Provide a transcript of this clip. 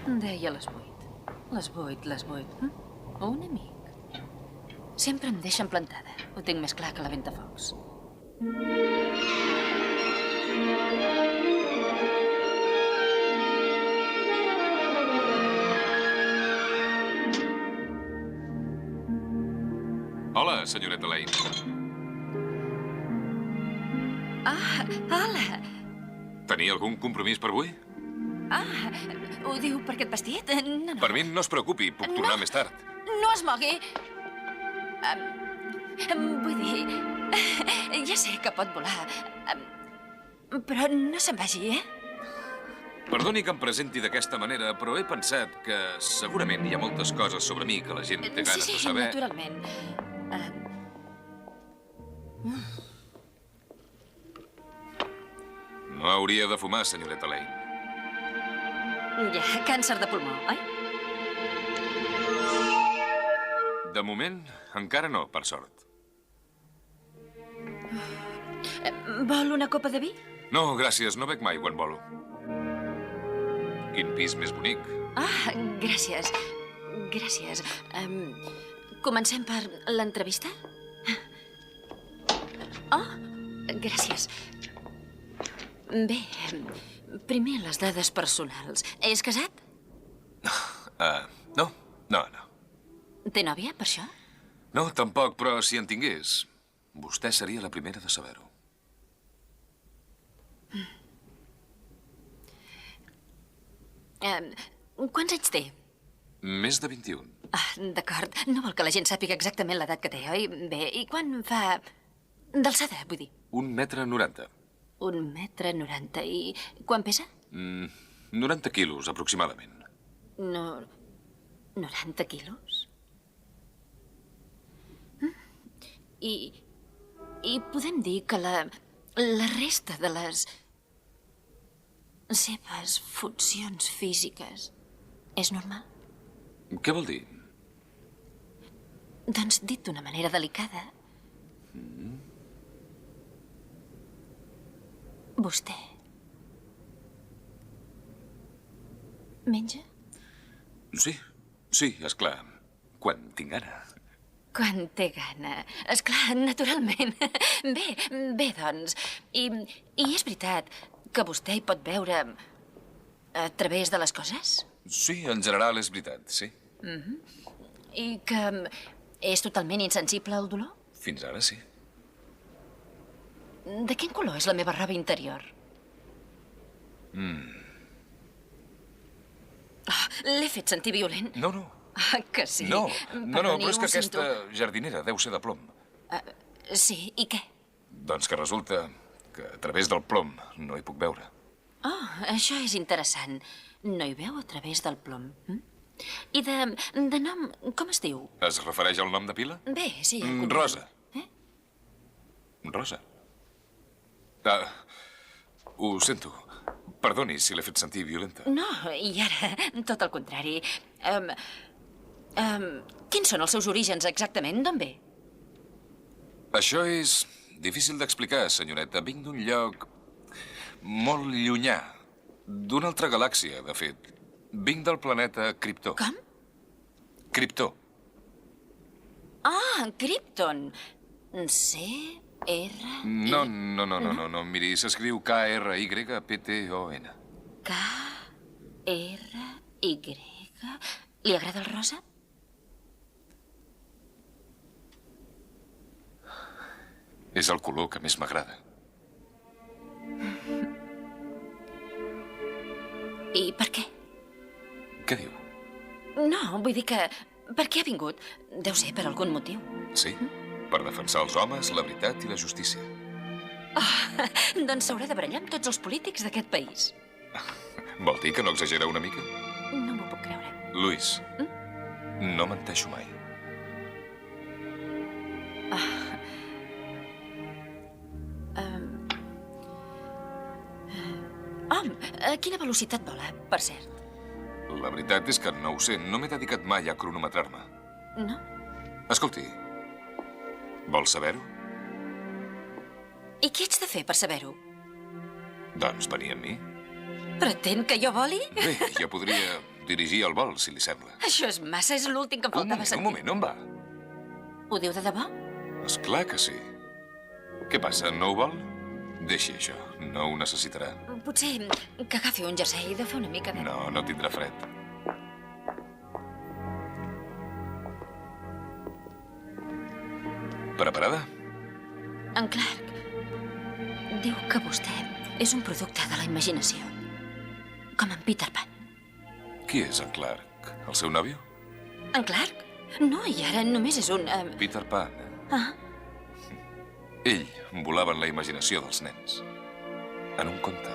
Deia les 8. Les 8, les 8. Un amic. Sempre em deixen plantada. Ho tinc més clar que la Ventafocs. Hola, senyoreta Lane. Hola! Tenia algun compromís per avui? Ho diu per aquest vestit? No. Per mi no es preocupi, puc tornar més tard. No es mogui! Vull dir... Ja sé que pot volar, però no se'n vagi, eh? Perdoni que em presenti d'aquesta manera, però he pensat que segurament hi ha moltes coses sobre mi que la gent té ganes de saber. Sí, naturalment. No hauria de fumar, senyoreta Lane. Ja, càncer de pulmó, oi? De moment, encara no, per sort. Vol una copa de vi? No, gràcies, no bec mai quan volo. Quin pis més bonic. Gràcies. Gràcies. Comencem per l'entrevista? Gràcies. Bé, primer les dades personals. És casat? No. Té nòvia, per això? No, tampoc, però si en tingués, vostè seria la primera de saber-ho. Quants anys té? Més de 21. D'acord. No vol que la gent sàpiga exactament l'edat que té, oi? Bé, i quan fa... d'alçada, vull dir? 1,90 m. 1,90 m. I quan pesa? 90 quilos, aproximadament. No... 90 quilos? I podem dir que la resta de les seves funcions físiques és normal? Què vol dir? Doncs dit d'una manera delicada, vostè menja? Sí, esclar. Quan tinc gana. Quan té gana. Esclar, naturalment. Bé, doncs. I és veritat que vostè hi pot veure a través de les coses? Sí, en general és veritat, sí. I que és totalment insensible al dolor? Fins ara sí. De quin color és la meva roba interior? L'he fet sentir violent? No. Que sí? No, Perdoni, però és que ho sento. aquesta jardinera deu ser de plom. Sí, i què? Doncs que resulta que a través del plom no hi puc veure. Això és interessant. No hi veu a través del plom. I de nom, com es diu? Es refereix al nom de pila? Bé, sí. Rosa. Eh? Rosa. Ho sento. Perdoni si l'he fet sentir violenta. No, i ara, tot el contrari. Quins són els seus orígens exactament? D'on ve? Això és difícil d'explicar, senyoreta. Vinc d'un lloc molt llunyà. D'una altra galàxia, de fet. Vinc del planeta Krypto. Com? Krypto. Krypton. C-R... No. Miri, s'escriu K-R-Y-P-T-O-N. K-R-Y... Li agrada el rosa? És el color que més m'agrada. I per què? Què diu? No, vull dir que... Per què ha vingut? Deu ser per algun motiu. Sí, per defensar els homes, la veritat i la justícia. Doncs s'haurà de barallar amb tots els polítics d'aquest país. Vol dir que no exagera una mica? No m'ho puc creure. Luis, no menteixo mai. A quina velocitat vola, per cert? La veritat és que no ho sé. No m'he dedicat mai a cronometrar-me. No? Escolti, vol saber-ho? I què haig de fer per saber-ho? Doncs venir amb mi. Pretén que jo voli? Bé, jo podria dirigir el vol, si li sembla. Això és massa, és l'últim que em faltava sentir. Un moment, on va? Ho diu de debò? És clar que sí. Què passa, no ho vol? Deixi això, no ho necessitarà. Potser que agafi un jersei de fer una mica de... No, no tindrà fred. Preparada? En Clark diu que vostè és un producte de la imaginació. Com en Peter Pan. Qui és en Clark? El seu nòvio? En Clark? No, i ara només és un... Peter Pan. Ah, Ell volava en la imaginació dels nens. En un conte.